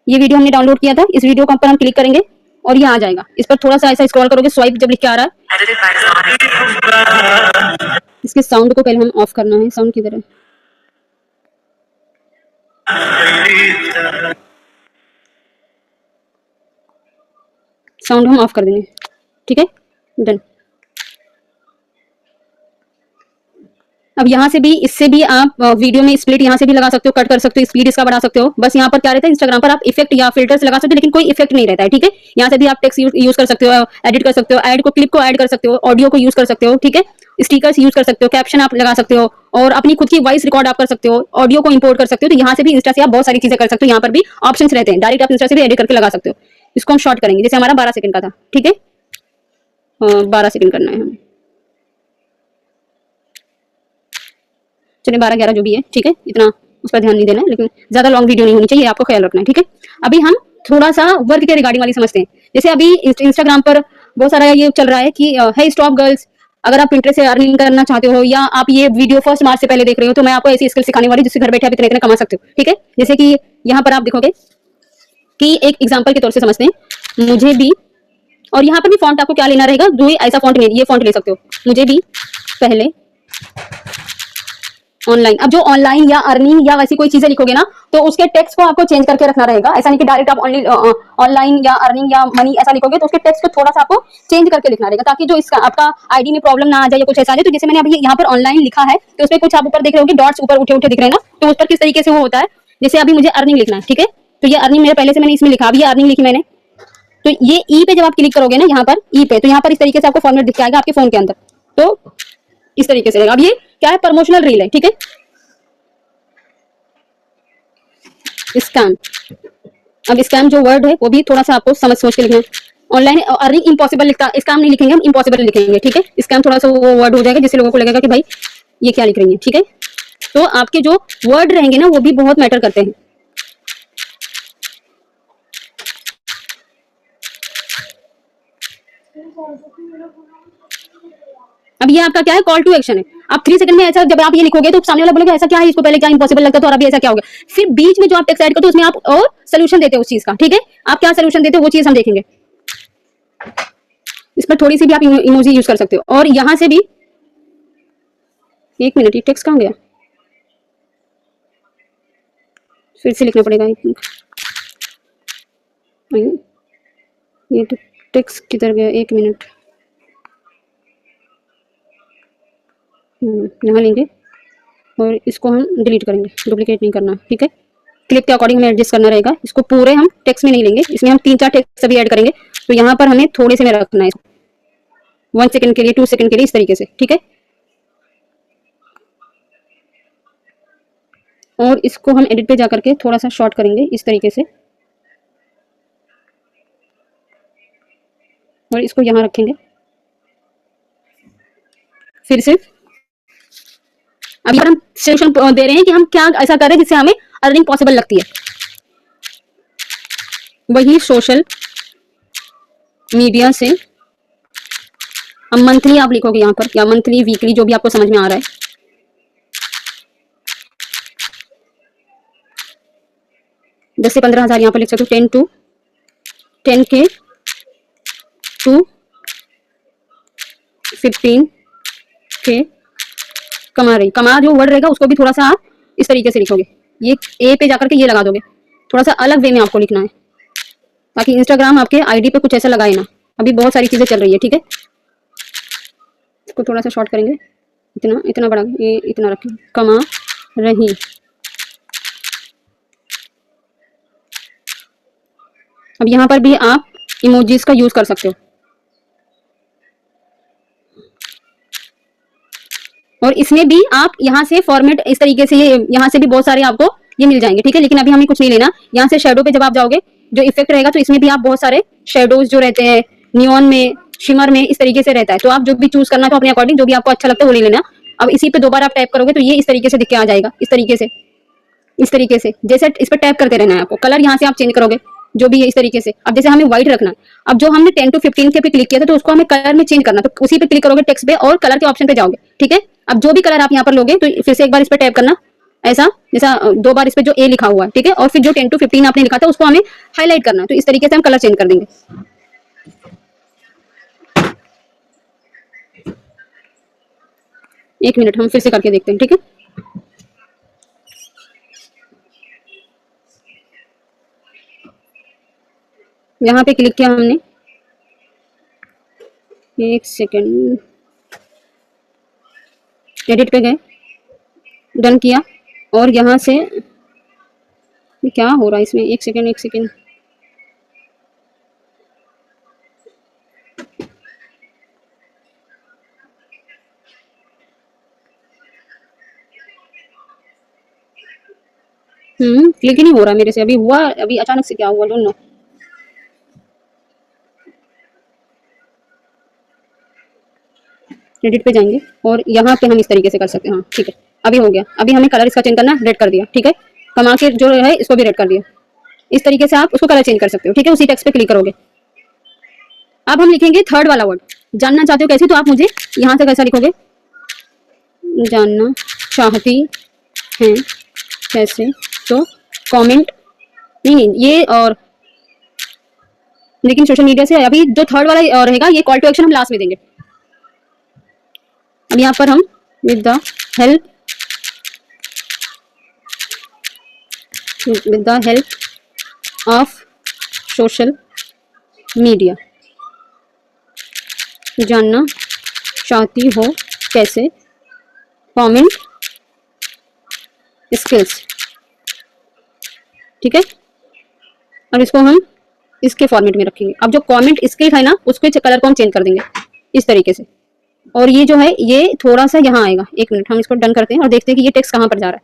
ये वीडियो हमने डाउनलोड किया था, इस वीडियो पर हम क्लिक करेंगे और ये आ जाएगा। इस पर थोड़ा सा ऐसा स्क्रॉल करोगे, स्वाइप जब लिख के आ रहा है। इसके साउंड को पहले हम ऑफ करना है। साउंड किधर है? साउंड हम ऑफ कर देंगे। ठीक है, डन। अब यहाँ से भी, इससे भी आप वीडियो में स्प्लिट यहाँ से भी लगा सकते हो, कट कर सकते हो, स्पीड इसका बढ़ा सकते हो। बस यहाँ पर क्या रहता है, इंस्टाग्राम पर आप इफेक्ट या फिल्टर्स लगा सकते हो, लेकिन कोई इफेक्ट नहीं रहता है। ठीक है, यहाँ से भी आप टेक्स्ट यूज कर सकते हो, एडिट कर सकते हो, ऐड को, क्लिप को ऐड कर सकते हो, ऑडियो को यूज कर सकते हो। ठीक है, स्टिकर्स यूज कर सकते हो, कैप्शन आप लगा सकते हो और अपनी खुद की वॉइस रिकॉर्ड आप कर सकते हो, ऑडियो को इंपोर्ट कर सकते हो। तो यहाँ से भी इंस्टा से आप बहुत सारी चीजें कर सकते हो। यहाँ पर भी ऑप्शंस रहते हैं, डायरेक्ट आप इंस्टा से भी एडिट करके लगा सकते हो। इसको हम शॉर्ट करेंगे, जैसे हमारा 12 सेकंड का था। ठीक है, 12 सेकंड करना है हमें। चलिए 12-11 जो भी है। ठीक है, इतना उस पर ध्यान नहीं देना है, लेकिन ज्यादा लॉन्ग वीडियो नहीं होनी चाहिए, आपको ख्याल रखना है। ठीक है, अभी हम थोड़ा सा वर्क के रिगार्डिंग वाली समझते हैं। जैसे अभी इंस्टाग्राम पर बहुत सारा ये चल रहा है कि है स्टॉप गर्ल्स, अगर आप Pinterest से अर्निंग करना चाहते हो या आप ये वीडियो 1 मार्च से पहले देख रहे हो, तो मैं आपको ऐसी स्किल सिखाने वाली जिससे घर बैठे आप इतने इतने कमा सकते हो, ठीक है। जैसे कि यहाँ पर आप देखोगे कि एक एग्जांपल के तौर से समझते हैं, मुझे भी, और यहाँ पर भी फॉन्ट आपको क्या लेना रहेगा, जो ऐसा फॉन्ट नहीं, ये फॉन्ट ले सकते हो, मुझे भी पहले ऑनलाइन। अब जो ऑनलाइन या अर्निंग या वैसी कोई चीजें लिखोगे ना, तो उसके टेक्स्ट को आपको चेंज करके रखना रहेगा। ऐसा नहीं कि डायरेक्ट आप ऑनलाइन या अर्निंग या मनी ऐसा लिखोगे, तो उसके टेक्स्ट को थोड़ा सा आपको चेंज करके लिखना रहेगा, ताकि जो इसका आपका आईडी में प्रॉब्लम ना आ जाए या कुछ ऐसा आ जाए। तो जैसे मैंने अभी यहाँ पर ऑनलाइन लिखा है, तो उसमें कुछ आप ऊपर देख रहे हो कि डॉट्स ऊपर उठे उठे दिख रहे हैं ना, तो उस पर किस तरीके से वो होता है। जैसे अभी मुझे अर्निंग लिखना है, ठीक है, तो ये अर्निंग मेरे पहले से मैंने इसमें लिखा, अभी ये अर्निंग लिखी मैंने, तो ये ई पे जब आप क्लिक करोगे ना, यहाँ पर ई पे, तो यहाँ पर इस तरीके से आपको फॉर्मेट दिख जाएगा आपके फोन के अंदर, तो इस तरीके से रहेगा। अब ये क्या है, प्रमोशनल रील है, ठीक है। स्कैम, अब स्कैम जो वर्ड है वो भी थोड़ा सा आपको समझ सोच के लिखना है। ऑनलाइन अर्निंग इम्पॉसिबल लिखता, स्कैम नहीं लिखेंगे हम, इम्पॉसिबल लिखेंगे, ठीक है। स्कैम थोड़ा सा वो वर्ड हो जाएगा जिससे लोगों को लगेगा कि भाई ये क्या लिख रही है, ठीक है। तो आपके जो वर्ड रहेंगे ना वो भी बहुत मैटर करते हैं। अब ये आपका क्या है, कॉल टू एक्शन है। आप 3 सेकंड में ऐसा जब आप ये लिखोगे तो सामने वाला बोलेगा ऐसा क्या है, इसको पहले क्या इम्पॉसिबल लगता था और अभी ऐसा क्या हो गया। फिर बीच में जो आप टेक्स्ट ऐड करते हो उसमें आप और सोल्यूशन देते हो उस चीज का, ठीक है। आप क्या सोल्यूशन देते हो वो चीज हम देखेंगे। इसमें थोड़ी सी भी आप इमोजी यूज कर सकते हो। और यहां से भी, एक मिनट, ये टेक्स्ट कहां गया, फिर से लिखना पड़ेगा। ये तो टेक्स्ट किधर गया, एक मिनट, यहाँ लेंगे और इसको हम डिलीट करेंगे, डुप्लीकेट नहीं करना, ठीक है। क्लिप के अकॉर्डिंग हमें एडजस्ट करना रहेगा। इसको पूरे हम टेक्स्ट में नहीं लेंगे, इसमें हम 3-4 टेक्स्ट अभी ऐड करेंगे, तो यहाँ पर हमें थोड़े से में रखना है, 1 सेकंड के लिए, 2 सेकंड के लिए, इस तरीके से, ठीक है। और इसको हम एडिट पे जाकर के थोड़ा सा शॉर्ट करेंगे इस तरीके से, और इसको यहाँ रखेंगे। फिर से अभी हम सजेशन दे रहे हैं कि हम क्या ऐसा करें जिससे हमें अर्निंग पॉसिबल लगती है। वही सोशल मीडिया से हम मंथली आप लिखोगे यहाँ पर, या मंथली वीकली जो भी आपको समझ में आ रहा है। दस से 15,000 यहाँ पर लिख सकते हो, 10K to 15K कमा जो वर्ड रहेगा उसको भी थोड़ा सा आप इस तरीके से लिखोगे। ये ए पे जाकर के ये लगा दोगे, थोड़ा सा अलग वे में आपको लिखना है, ताकि इंस्टाग्राम आपके आईडी पे कुछ ऐसा लगाए ना। अभी बहुत सारी चीजें चल रही है, ठीक है। इसको थोड़ा सा शॉर्ट करेंगे, इतना बड़ा, ये इतना रखें, कमा रही। अब यहाँ पर भी आप इमोजीज का यूज कर सकते हो, और इसमें भी आप यहाँ से फॉर्मेट इस तरीके से, ये यहाँ से भी बहुत सारे आपको ये मिल जाएंगे, ठीक है। लेकिन अभी हमें कुछ नहीं लेना। यहाँ से शेडो पे जब आप जाओगे, जो इफेक्ट रहेगा, तो इसमें भी आप बहुत सारे शेडोज जो रहते हैं, नियॉन में, शिमर में, इस तरीके से रहता है। तो आप जो भी चूज करना तो अपने अकॉर्डिंग जो भी आपको अच्छा लगता है वो ले लेना। अब इसी पे 2 बार आप टैप करोगे तो ये इस तरीके से दिख के आ जाएगा, इस तरीके से जैसे इस पर टैप करते रहना है आपको। कलर यहाँ से आप चेंज करोगे जो भी है इस तरीके से। अब जैसे हमें व्हाइट रखना है, अब जो हमने 10 to 15 के पे क्लिक किया था, तो उसको हमें कलर में चेंज करना, तो उसी पे क्लिक करोगे टेक्स्ट पे और कलर के ऑप्शन पे जाओगे, ठीक है। अब जो भी कलर आप यहाँ पर लोगे, तो फिर से एक बार इस पे टैप करना, ऐसा जैसा 2 बार इस पे जो ए लिखा हुआ है, ठीक है। और फिर जो 10 to 15 आपने लिखा था उसको हमें हाईलाइट करना, तो इस तरीके से हम कलर चेंज कर देंगे। एक मिनट, हम फिर से करके देखते हैं, ठीक है। यहाँ पे क्लिक किया हमने, 1 सेकेंड, एडिट पे गए, डन किया, और यहाँ से क्या हो रहा है इसमें, 1 सेकेंड, क्लिक ही नहीं हो रहा मेरे से। अभी हुआ, अभी अचानक से क्या हुआ, डोंट नो। एडिट पे जाएंगे और यहाँ पे हम इस तरीके से कर सकते हैं, हाँ ठीक है, अभी हो गया। अभी हमें कलर इसका चेंज करना है, रेड कर दिया, ठीक है। कमा के जो है इसको भी रेड कर दिया। इस तरीके से आप उसको कलर चेंज कर सकते हो, ठीक है। उसी टेक्स्ट पे क्लिक करोगे, अब हम लिखेंगे थर्ड वाला वर्ड। जानना चाहते हो कैसे, तो आप मुझे यहाँ से कैसा लिखोगे, जानना चाहती हैं कैसे, तो कमेंट, नहीं ये, और लेकिन सोशल मीडिया से अभी जो थर्ड वाला रहेगा ये कॉल टू एक्शन हम लास्ट में देंगे। अब यहाँ पर हम with the help of social media जानना चाहती हो कैसे, कमेंट स्किल्स, ठीक है। और इसको हम इसके फॉर्मेट में रखेंगे। अब जो कमेंट स्किल है ना, उसके कलर को हम चेंज कर देंगे इस तरीके से। और ये जो है ये थोड़ा सा यहाँ आएगा। एक मिनट, हम इसको डन करते हैं और देखते हैं कि ये टेक्स्ट कहाँ पर जा रहा है।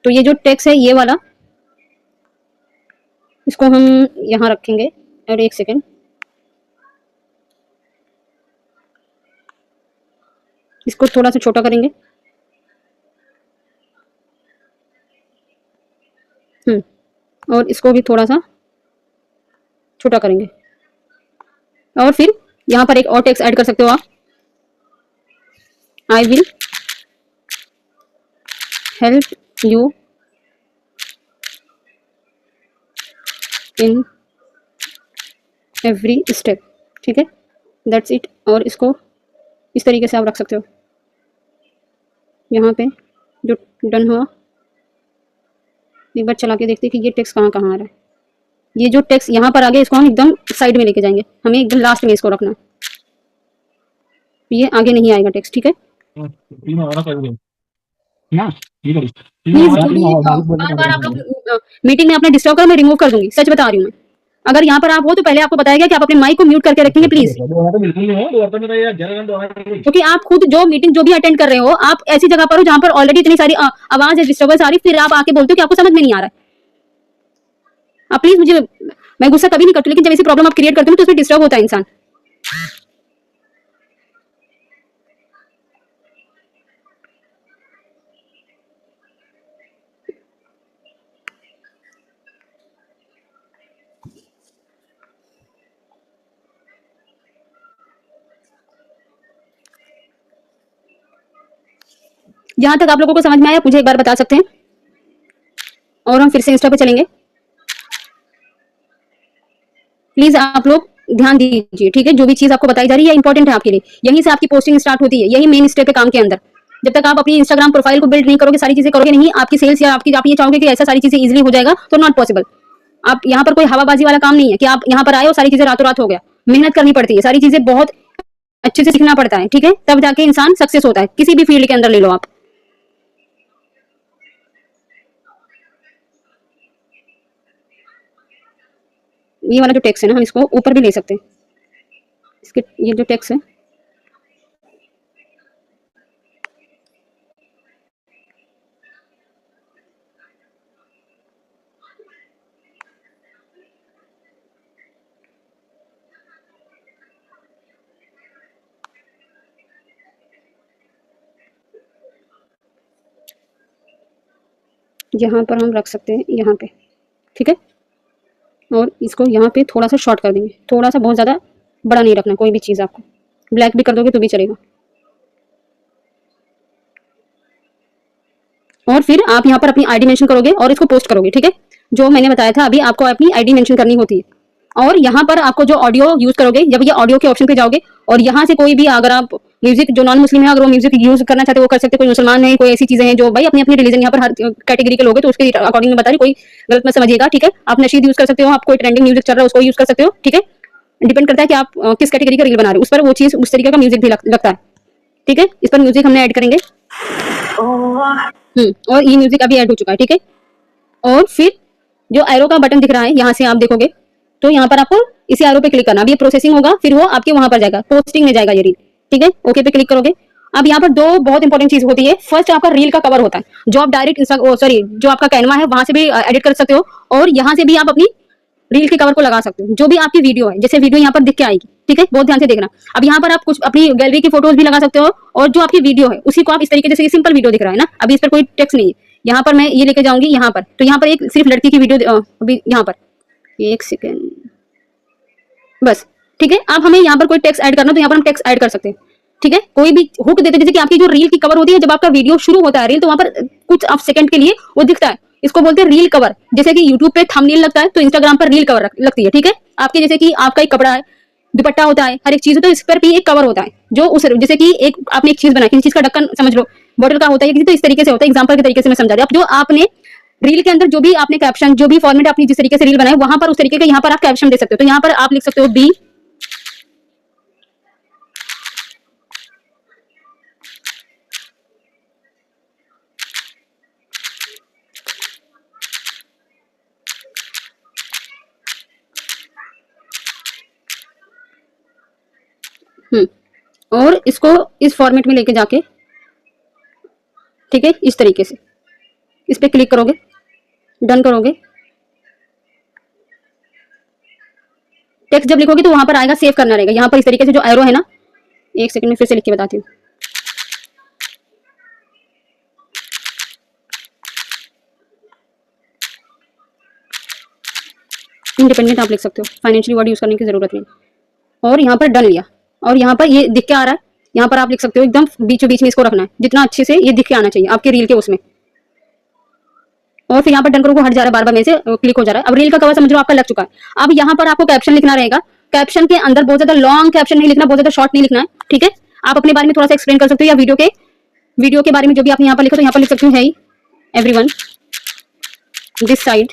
तो ये जो टेक्स्ट है ये वाला, इसको हम यहाँ रखेंगे। और एक सेकेंड, इसको थोड़ा सा छोटा करेंगे। और इसको भी थोड़ा सा छोटा करेंगे। और फिर यहाँ पर एक और टेक्स्ट ऐड कर सकते हो आप, I will help you in every step, ठीक है, दैट्स इट। और इसको इस तरीके से आप रख सकते हो। यहाँ पे जो डन हुआ, एक बार चला के देखते हैं कि ये टेक्स्ट कहाँ कहाँ आ रहा है। ये जो टेक्स्ट यहाँ पर आ गया, इसको हम एकदम साइड में लेके जाएंगे, हमें एकदम लास्ट में इसको रखना है। ये आगे नहीं आएगा टेक्स्ट, ठीक है। प्लीज बार बार आप लोग मीटिंग में अपना डिस्टर्ब करो, मैं रिमूव कर दूंगी, सच बता रही हूँ मैं। अगर यहाँ पर आप हो तो पहले आपको बताया गया कि आप अपने माइक को म्यूट करके रखेंगे प्लीज, क्योंकि आप खुद जो मीटिंग जो भी अटेंड कर रहे हो, आप ऐसी जगह पर हो जहाँ पर ऑलरेडी इतनी सारी आवाज है, डिस्टर्बेंस आ रही, फिर आप आके बोलते हो कि आपको समझ में नहीं आ रहा है। आप प्लीज मुझे, मैं गुस्सा कभी नहीं करती, लेकिन जब ऐसी प्रॉब्लम आप क्रिएट करते हो तो उसमें डिस्टर्ब होता है इंसान। जहां तक आप लोगों को समझ में आया मुझे एक बार बता सकते हैं, और हम फिर से इंस्टा पे चलेंगे। प्लीज आप लोग ध्यान दीजिए, ठीक है। जो भी चीज आपको बताई जा रही है इंपॉर्टेंट है आपके लिए। यहीं से आपकी पोस्टिंग स्टार्ट होती है, यही मेन स्टेप है काम के अंदर। जब तक आप अपनी इंस्टाग्राम प्रोफाइल को बिल्ड नहीं करोगे, सारी चीजें करोगे नहीं, आपकी सेल्स या आप ये चाहोगे कि ऐसा सारी चीजें इजीली हो जाएगा, तो नॉट पॉसिबल। आप यहाँ पर कोई हवाबाजी वाला काम नहीं है कि आप यहाँ पर आए और सारी चीजें रातों रात हो गया। मेहनत करनी पड़ती है, सारी चीजें बहुत अच्छे से सीखना पड़ता है, ठीक है, तब जाके इंसान सक्सेस होता है, किसी भी फील्ड के अंदर ले लो आप। ये वाला जो टेक्स्ट है ना, हम इसको ऊपर भी ले सकते हैं। इसके ये जो टेक्स्ट है, यहाँ पर हम रख सकते हैं, यहाँ पे, ठीक है। और इसको यहाँ पे थोड़ा सा शॉर्ट कर देंगे, थोड़ा सा, बहुत ज़्यादा बड़ा नहीं रखना कोई भी चीज़। आपको ब्लैक भी कर दोगे तो भी चलेगा। और फिर आप यहाँ पर अपनी आईडी मेंशन करोगे और इसको पोस्ट करोगे, ठीक है। जो मैंने बताया था अभी, आपको अपनी आईडी मेंशन करनी होती है। और यहाँ पर आपको जो ऑडियो यूज करोगे, जब ये ऑडियो के ऑप्शन पे जाओगे और यहाँ से कोई भी, अगर आप म्यूजिक, जो नॉन मुस्लिम है अगर वो म्यूजिक यूज करना चाहते हो वो कर सकते हैं, कोई मुसलमान है, कोई ऐसी चीजें हैं जो भाई अपनी अपनी रिलीजन, यहाँ पर हर कैटेगरी के लोग हैं तो उसके अकॉर्डिंग में बता रही, कोई गलत मत समझिएगा, ठीक है। आप नशीद यूज कर सकते हो, आप कोई ट्रेंडिंग म्यूजिक चल रहा है उसको यूज कर सकते हो, ठीक है। डिपेंड करता है कि आप किस कैटेगरी का रील बना रहे हो, उस पर वो चीज, उस तरीके का म्यूजिक भी लगता है, ठीक है। इस पर म्यूजिक हमने ऐड करेंगे। और ये म्यूजिक अभी ऐड हो चुका है, ठीक है। और फिर जो एरो का बटन दिख रहा है, यहाँ से आप देखोगे तो यहाँ पर आपको इसी एरो पे क्लिक करना। अभी ये प्रोसेसिंग होगा, फिर वो आपके वहां पर जाएगा, पोस्टिंग में जाएगा ये रील, ठीक है। ओके पे क्लिक करोगे। अब यहाँ पर दो बहुत इंपॉर्टेंट चीज होती है। फर्स्ट आपका रील का कवर होता है, जो आप डायरेक्ट जो आपका कैनवा है वहां से भी एडिट कर सकते हो, और यहाँ से भी आप अपनी रील के कवर को लगा सकते हो। जो भी आपकी वीडियो है, जैसे वीडियो यहाँ पर दिख के आएगी, ठीक है, बहुत ध्यान से देखना। अब यहाँ पर आप कुछ अपनी गैलरी की फोटोज भी लगा सकते हो, और जो आपकी वीडियो है उसी को आप इस तरीके, जैसे सिंपल वीडियो दिख रहा है ना, अभी इस पर कोई टेक्स्ट नहीं है, यहाँ पर मैं ये लेके जाऊंगी यहाँ पर, तो यहाँ पर एक सिर्फ लड़की की वीडियो, अभी यहाँ पर एक सेकेंड बस, ठीक है। अब हमें यहाँ पर कोई टेक्स्ट ऐड करना तो यहाँ पर हम टेक्स्ट ऐड कर सकते हैं, ठीक है। कोई भी हुक देते हैं, जैसे कि आपकी जो रील की कवर होती है, जब आपका वीडियो शुरू होता है रील, तो वहां पर कुछ सेकंड के लिए वो दिखता है, इसको बोलते हैं रील कवर। जैसे कि यूट्यूब पे थंबनेल लगता है, तो इंस्टाग्राम पर रील कवर लगती है, ठीक है। आपके जैसे कि आपका एक कपड़ा है, दुपट्टा होता है, हर एक चीज होता है, इस पर भी एक कवर होता है, जो उस जैसे कि एक आपने एक चीज बनाई, किसी चीज का ढक्कन समझ लो, बॉटल का होता है किसी, तो इस तरीके से होता है। एग्जाम्पल के तरीके से मैं समझा रही हूँ। अब जो आपने रील के अंदर जो भी आपने कैप्शन, जो भी फॉर्मेट आपने जिस तरीके से रील बनाए, वहां पर उस तरीके का यहाँ पर आप कैप्शन दे सकते हो। तो यहाँ पर आप लिख सकते हो बी और इसको इस फॉर्मेट में लेके जाके, ठीक है, इस तरीके से इस पे क्लिक करोगे, डन करोगे। टेक्स्ट जब लिखोगे तो वहां पर आएगा सेव करना रहेगा, यहाँ पर इस तरीके से जो एरो है ना, एक सेकंड में फिर से लिख के बताती हूँ। इंडिपेंडेंट आप लिख सकते हो, फाइनेंशियली वर्ड यूज करने की जरूरत नहीं। और यहाँ पर डन लिया, और यहाँ पर ये दिख के आ रहा है, यहाँ पर आप लिख सकते हो एकदम बीचों बीच में इसको रखना है, जितना अच्छे से ये दिख के आना चाहिए आपके रील के उसमें। और फिर यहाँ पर डन करो, हट जा रहा है, बार बार में से क्लिक हो जा रहा है। अब रील का कवर समझ लो आपका लग चुका है। अब यहाँ पर आपको कैप्शन लिखना रहेगा। कैप्शन के अंदर बहुत ज्यादा लॉन्ग कैप्शन नहीं लिखना, बहुत ज्यादा शॉर्ट नहीं लिखना है, ठीक है। आप अपने बारे में थोड़ा सा एक्सप्लेन कर सकते हो, या वीडियो के बारे में जो भी आप यहाँ पर लिखो, तो यहाँ पर लिख सकते हो, है एवरीवन दिस साइड।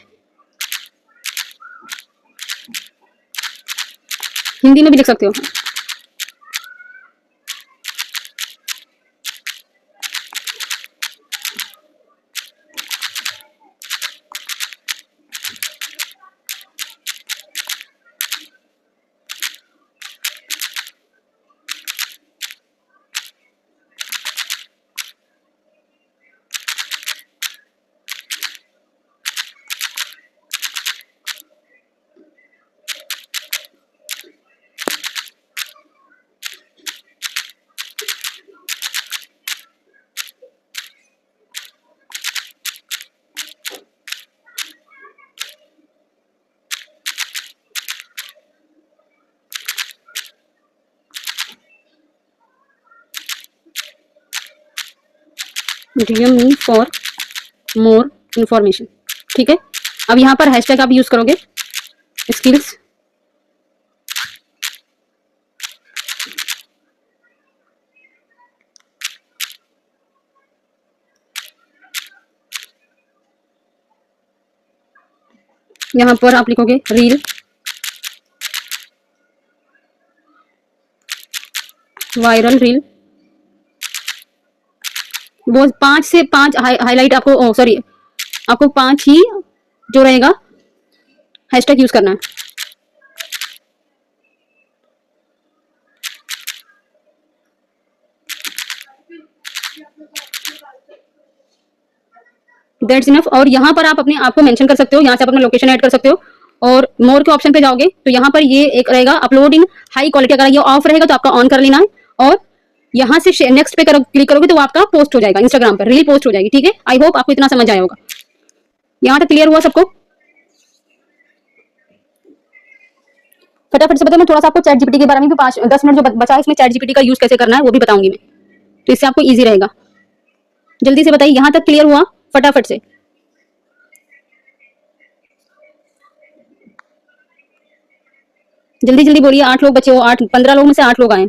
हिंदी में भी लिख सकते हो। DM me for more information, ठीक है। अब यहाँ पर हैशटैग आप यूज करोगे स्किल्स, यहाँ पर आप लिखोगे रील वायरल रील। वो 5 से 5 हाईलाइट आपको, सॉरी, आपको 5 ही जो रहेगा हैशटैग यूज करना है। That's enough. और यहाँ पर आप अपने आप को मेंशन कर सकते हो, यहाँ से आप अपना लोकेशन ऐड कर सकते हो। और मोर के ऑप्शन पे जाओगे तो यहाँ पर ये एक रहेगा अपलोड इन हाई क्वालिटी, अगर ये ऑफ रहेगा तो आपका ऑन कर लेना है। और यहाँ से नेक्स्ट पे क्लिक करोगे तो आपका पोस्ट हो जाएगा, इंस्टाग्राम पर रील पोस्ट हो जाएगी, ठीक है। आई होप आपको इतना समझ आया होगा। यहाँ तक क्लियर हुआ सबको? फटाफट से बताओ। मैं थोड़ा सा आपको चैट जीपीटी के बारे में भी 5-10 मिनट जो बचा है इसमें चैट जीपीटी का यूज कैसे करना है वो भी बताऊंगी मैं, तो इससे आपको ईजी रहेगा। जल्दी से बताइए, यहाँ तक क्लियर हुआ? फटाफट से। जल्दी जल्दी बोलिए। 8 लोग बचे हो, 15 लोग में से 8 लोग आए।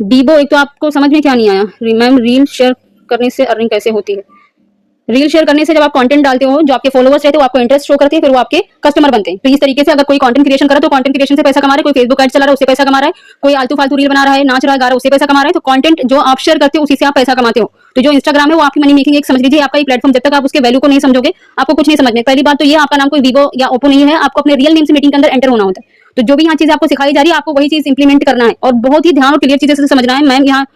बीबो, एक तो आपको समझ में क्या नहीं आया? मैम रील शेयर करने से अर्निंग कैसे होती है? रील शेयर करने से जब आप कंटेंट डालते हो, जो आपके फॉलोअर्स रहते हैं वो आपको इंटरेस्ट शो करते हैं, फिर वो आपके कस्टमर बनते हैं। तो इस तरीके से अगर कोई कंटेंट क्रिएशन कर रहा है तो कंटेंट क्रिएशन से पैसा कमा रहा है, कोई फेसबुक एड चला रहा है उससे पैसा कमा रहा है, कोई आलतू फालतू रील बना रहा है, नाच रहा है, गा रहा है, उससे पैसा कमा रहा है। तो कंटेंट जो आप शेयर करते हो उसी से आप पैसा कमाते हो। तो जो इंस्टाग्राम है वो आपकी मनी मेकिंग एक समझ लीजिए आपका एक प्लेटफॉर्म। जब तक आप उसके वैल्यू को नहीं समझोगे आपको कुछ नहीं समझने। पहली बात तो ये, आपका नाम कोई वीवो या ओप्पो नहीं है, आपको अपने रियल नेम से मीटिंग के अंदर एंटर होना होता है। तो जो भी यहाँ चीज आपको सिखाई जा रही है आपको वही चीज इंप्लीमेंट करना है और बहुत ही ध्यान और क्लियर चीजें से समझना है। मैम यहाँ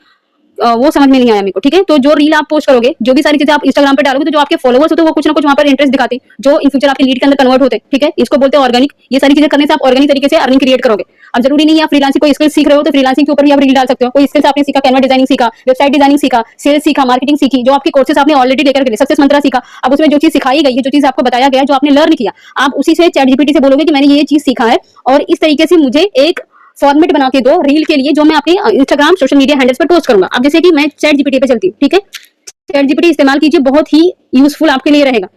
वो समझ में नहीं आया मेरे को, ठीक है। तो जो रील आप पोस्ट करोगे, जो भी सारी चीजें आप इंस्टाग्राम पे डालोगे, तो जो आपके फॉलोवर्स होते हैं वो कुछ ना कुछ वहां पर इंटरेस्ट दिखाते हैं, जो इन फ्यूचर आपके लीड के अंदर कन्वर्ट होते हैं, ठीक है। इसको बोलते हैं ऑर्गेनिक। ये सारी चीजें करने से आप ऑर्गेनिक तरीके से अर्निंग क्रिएट करोगे। अब जरूरी नहीं है आप फ्रीलांसिंग कोई स्किल सीख रहे हो तो फ्रीलांसिंग के ऊपर भी आप रील डाल सकते हो। कोई स्किल्स आपने सीखा, कैनवा डिजाइनिंग सीखा, वेबसाइट डिजाइनिंग सीखा, सेल्स सीखा, मार्केटिंग सीखी, जो आपके कोर्सेस आपने ऑलरेडी लेकर के सक्सेस मंत्रा सीखा, अब उसमें जो चीज सिखाई गई है, जो चीज आपको बताया गया, जो आपने लर्न किया, आप उसी से चैट जीपीटी से बोलोगे कि मैंने ये चीज सीखा है और इस तरीके से मुझे एक फॉर्मेट बना के दो रील के लिए, जो मैं आपके इंस्टाग्राम सोशल मीडिया हैंडल्स पर पोस्ट करूंगा। अब जैसे कि मैं चैट जीपीटी पे चलती हूँ, ठीक है। चैट जीपीटी इस्तेमाल कीजिए, बहुत ही यूजफुल आपके लिए रहेगा।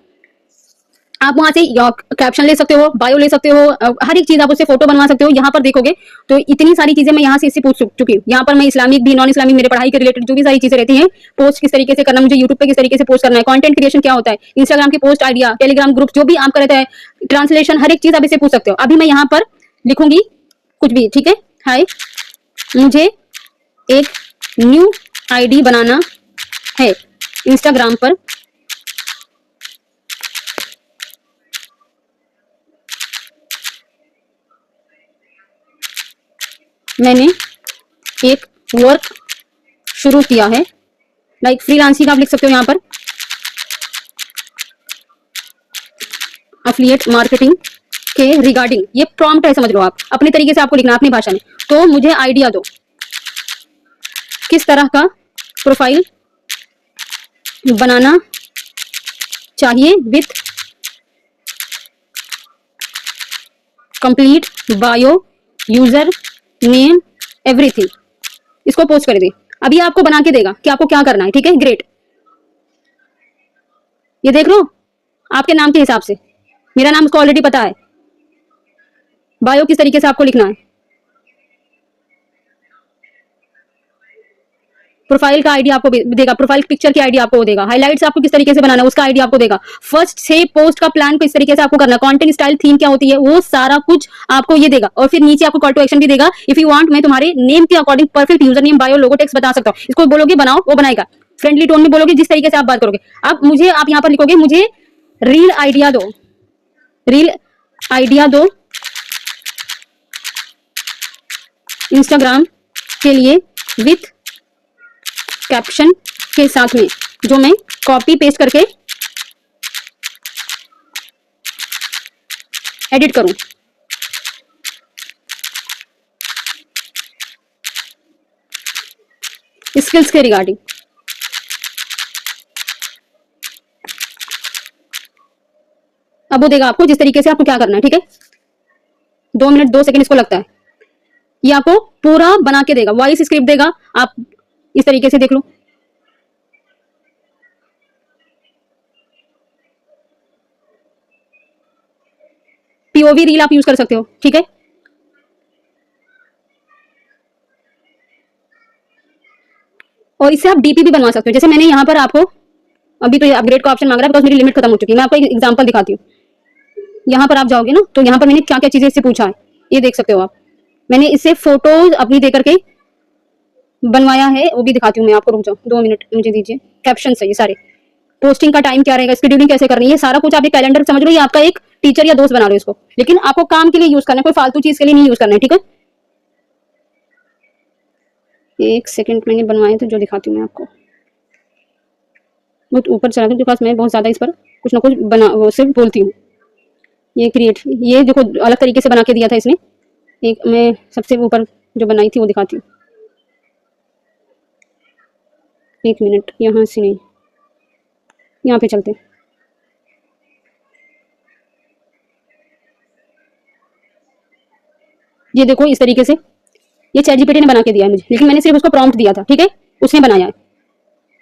आप वहां से कैप्शन ले सकते हो, बायो ले सकते हो, हर एक चीज आप उससे फोटो बनवा सकते हो। यहाँ पर देखोगे तो इतनी सारी चीजें मैं यहाँ से इससे पूछ चुकी हूँ। यहाँ पर मैं इस्लामिक भी, नॉन इस्लामिक, मेरे पढ़ाई के रिलेटेड जो भी सारी चीजें रहती हैं, पोस्ट किस तरीके से करना, मुझे यूट्यूब पे किस तरीके से पोस्ट करना है, कंटेंट क्रिएशन क्या होता है, इंस्टाग्राम के पोस्ट आइडिया, टेलीग्राम ग्रुप, जो भी आप करते हैं, ट्रांसलेशन, हर एक चीज आप इससे पूछ सकते हो। अभी मैं यहाँ पर लिखूंगी कुछ भी, ठीक है। हाय, मुझे एक न्यू आईडी बनाना है इंस्टाग्राम पर, मैंने एक वर्क शुरू किया है, लाइक फ्रीलांसिंग आप लिख सकते हो यहाँ पर, एफिलिएट मार्केटिंग के रिगार्डिंग। ये प्रॉम्प्ट है, समझ लो आप अपने तरीके से आपको लिखना अपनी भाषा में। तो मुझे आइडिया दो किस तरह का प्रोफाइल बनाना चाहिए with complete bio, user name, everything. इसको पोस्ट कर दे। अभी आपको बना के देगा कि आपको क्या करना है, ठीक है। ग्रेट, ये देख लो आपके नाम के हिसाब से, मेरा नाम उसको ऑलरेडी पता है। बायो किस तरीके से आपको लिखना है, प्रोफाइल का आईडी आपको देगा, प्रोफाइल पिक्चर की आईडी आपको देगा, हाइलाइट्स आपको किस तरीके से बनाना है उसका आईडी आपको देगा, फर्स्ट से पोस्ट का प्लान किस तरीके से आपको करना है, कंटेंट स्टाइल, थीम क्या होती है, वो सारा कुछ आपको ये देगा। और फिर नीचे आपको कॉल टू एक्शन भी देगा, इफ यू वांट मैं तुम्हारे नेम के according perfect user name, bio, logo, text बता सकता हूँ। इसको बोलोगे बनाओ, वो बनाएगा। फ्रेंडली टोन में बोलोगे, जिस तरीके से आप बात करोगे। अब मुझे, आप यहाँ पर लिखोगे मुझे रील आइडिया दो, रील आइडिया दो इंस्टाग्राम के लिए विथ कैप्शन के साथ में, जो मैं कॉपी पेस्ट करके एडिट करूं। स्किल्स के रिगार्डिंग। अब वो देगा आपको जिस तरीके से आपको क्या करना है, ठीक है। 2 मिनट 2 सेकंड इसको लगता है। ये आपको पूरा बना के देगा, वॉइस स्क्रिप्ट देगा। आप इस तरीके से देख लो, पीओवी रील आप यूज कर सकते हो, ठीक है। और इससे आप डीपी भी बनवा सकते हो। जैसे मैंने यहाँ पर आपको, अभी तो अपग्रेड का ऑप्शन मांग रहा है बिकॉज मेरी लिमिट खत्म हो चुकी है। मैं आपको एक एग्जांपल दिखाती हूँ। यहाँ पर आप जाओगे ना, तो यहाँ पर मैंने क्या क्या चीजें इससे पूछा है, ये देख सकते हो आप। मैंने इससे फोटोज अपनी दे करके बनवाया है, वो भी दिखाती हूँ मैं आपको। रुक जाओ 2 मिनट मुझे दीजिए। कैप्शन है ये सारे, पोस्टिंग का टाइम क्या रहेगा, शेड्यूलिंग कैसे करनी है, ये सारा कुछ आप एक कैलेंडर समझ लो। ये आपका एक टीचर या दोस्त बना लो इसको, लेकिन आपको काम के लिए यूज करना है, कोई फालतू चीज के लिए नहीं यूज करना है, ठीक है। एक सेकंड मैंने बनवाए थे, जो दिखाती हूँ मैं आपको। बहुत ऊपर चला गया बिकॉज मैं बहुत ज्यादा इस पर कुछ ना कुछ बना वो सिर्फ बोलती हूँ। ये क्रिएट, ये देखो अलग तरीके से बना के दिया था इसने। एक मैं सबसे ऊपर जो बनाई थी वो दिखाती हूँ। 1 मिनट, यहाँ से नहीं, यहाँ पे चलते। ये देखो इस तरीके से, ये चैट जीपीटी ने बना के दिया है मुझे, लेकिन मैंने सिर्फ उसको प्रॉम्प्ट दिया था, ठीक है। उसने बनाया है।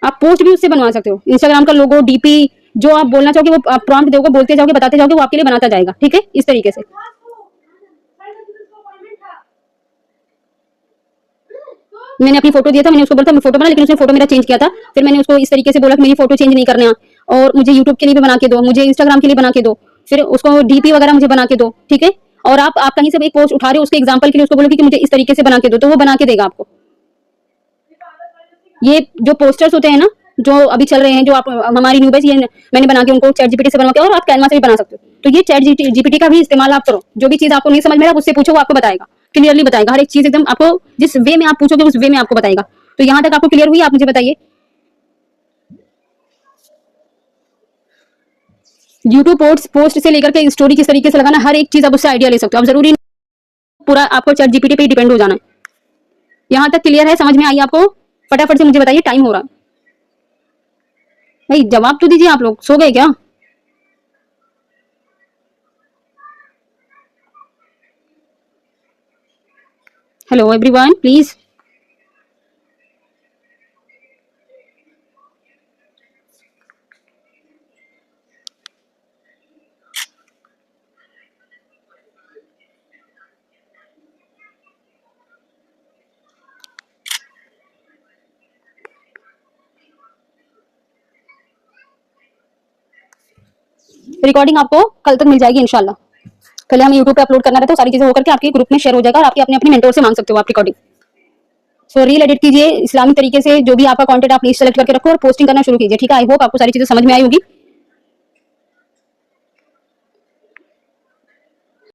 आप पोस्ट भी उससे बनवा सकते हो। इंस्टाग्राम का लोगो, डीपी, जो आप बोलना चाहोगे वो आप प्रॉम्प्ट दोगे, बोलते जाओगे, बताते जाओगे, वो आपके लिए बनाता जाएगा, ठीक है। इस तरीके से मैंने अपनी फोटो दिया था, मैंने उसको बोला था मैं फोटो बना, लेकिन उसने फोटो मेरा चेंज किया था। फिर मैंने उसको इस तरीके से बोला कि मेरी फोटो चेंज नहीं करना, और मुझे यूट्यूब के लिए भी बना के दो, मुझे इंस्टाग्राम के लिए बना के दो, फिर उसको डीपी वगैरह मुझे बना के दो, ठीक है। और आप कहीं से एक पोस्ट उठा रहे हो, उसके एग्जाम्पल के लिए उसको बोलोगे कि मुझे इस तरीके से बना के दो, तो वो बना के देगा आपको। ये जो पोस्टर्स होते हैं ना, जो अभी चल रहे हैं, जो आप हमारी न्यू बैच, ये मैंने बना के उनको चैट जीपीटी से बनवा के, और आप कैनवा से भी बना सकते हो। तो ये चैट जीपीटी का भी इस्तेमाल आप करो। जो भी चीज आपको नहीं समझ में आ रहा, उससे पूछो, वो आपको बताएगा, क्लियरली बताएगा। हर एक चीज एकदम आपको जिस वे में आप पूछोगे उस वे में आपको बताएगा। तो यहाँ तक आपको क्लियर हुई? आप मुझे बताइए। यूट्यूब पोस्ट से लेकर के स्टोरी किस तरीके से लगाना, हर एक चीज आप उससे आइडिया ले सकते हो। आप जरूरी पूरा आपको चैट जीपीटी पे ही डिपेंड हो जाना है। यहाँ तक क्लियर है? समझ में आई आपको? फटाफट से मुझे बताइए, टाइम हो रहा है। भाई जवाब तो दीजिए, आप लोग सो गए क्या? Hello everyone, please. रिकॉर्डिंग आपको कल तक मिल जाएगी इंशाल्लाह। कल हमें यूट्यूब पे अपलोड करना रहता है, सारी चीजें होकर के आपके ग्रुप में शेयर हो जाएगा और आपके अपने अपने मेंटोर से मांग सकते हो आप रिकॉर्डिंग। सो रील एडिट कीजिए इस्लामिक तरीके से, जो भी आपका कंटेंट आप प्लीज सेलेक्ट करके रखो और पोस्टिंग करना शुरू कीजिए। ठीक है, आई होप आपको सारी चीजें समझ में आई होगी।